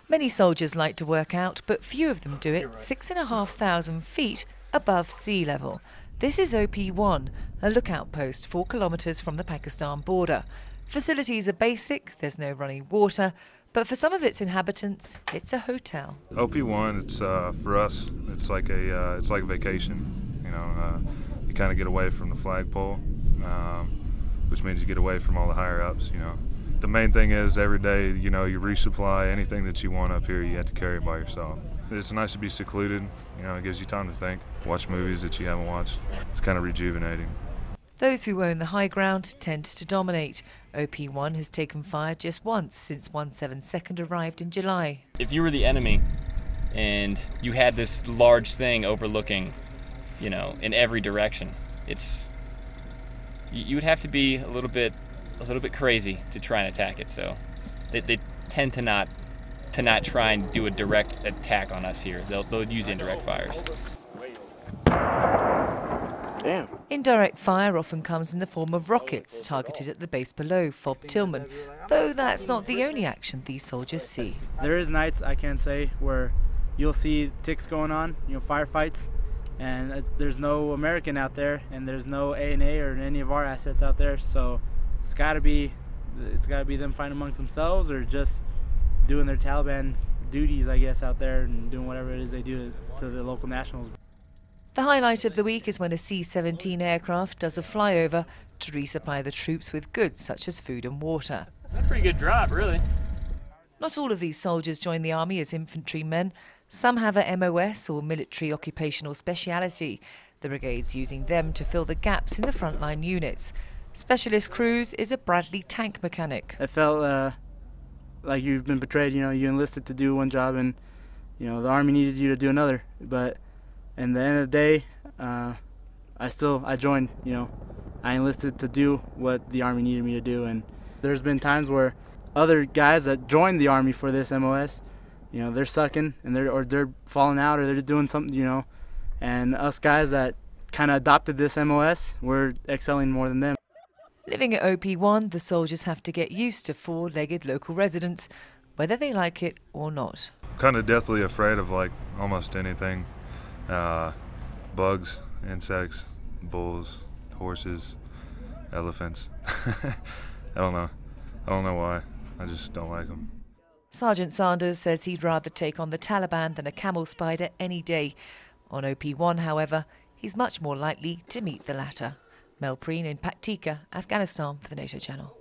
Many soldiers like to work out, but few of them do it 6,500 feet above sea level. This is OP1, a lookout post 4 kilometres from the Pakistan border. Facilities are basic, there's no running water, but for some of its inhabitants, it's a hotel. OP1, it's for us, it's like a vacation. You know, you kind of get away from the flagpole, which means you get away from all the higher ups. You know, the main thing is every day, you know, you resupply anything that you want up here. You have to carry it by yourself. It's nice to be secluded. You know, it gives you time to think, watch movies that you haven't watched. It's kind of rejuvenating. Those who own the high ground tend to dominate. OP1 has taken fire just once since 172nd arrived in July. If you were the enemy and you had this large thing overlooking, you know, in every direction, you would have to be a little bit crazy to try and attack it. So they tend to not try and do a direct attack on us here. They'll use indirect fires. Damn. Indirect fire often comes in the form of rockets targeted at the base below, Fob Tillman, though that's not the only action these soldiers see. There is nights, I can say, where you'll see ticks going on, you know, firefights, and there's no American out there, and there's no A&A or any of our assets out there, so it's got to be them fighting amongst themselves or just doing their Taliban duties, I guess, out there and doing whatever it is they do to the local nationals. The highlight of the week is when a C-17 aircraft does a flyover to resupply the troops with goods such as food and water. That's a pretty good drop, really. Not all of these soldiers join the army as infantrymen. Some have a MOS or military occupational speciality. The brigade's using them to fill the gaps in the frontline units. Specialist Cruz is a Bradley tank mechanic. It felt like you've been betrayed. You know, you enlisted to do one job and, you know, the army needed you to do another. But at the end of the day, I joined. You know, I enlisted to do what the army needed me to do. And there's been times where other guys that joined the army for this MOS, you know, they're sucking and they're falling out or they're doing something, you know. And us guys that kind of adopted this MOS, we're excelling more than them. Living at OP1, the soldiers have to get used to 4-legged local residents, whether they like it or not. Kind of deathly afraid of like almost anything. Bugs, insects, bulls, horses, elephants. I don't know why. I just don't like them. Sergeant Sanders says he'd rather take on the Taliban than a camel spider any day. On OP1, however, he's much more likely to meet the latter. Mel Preen in Paktika, Afghanistan for the NATO channel.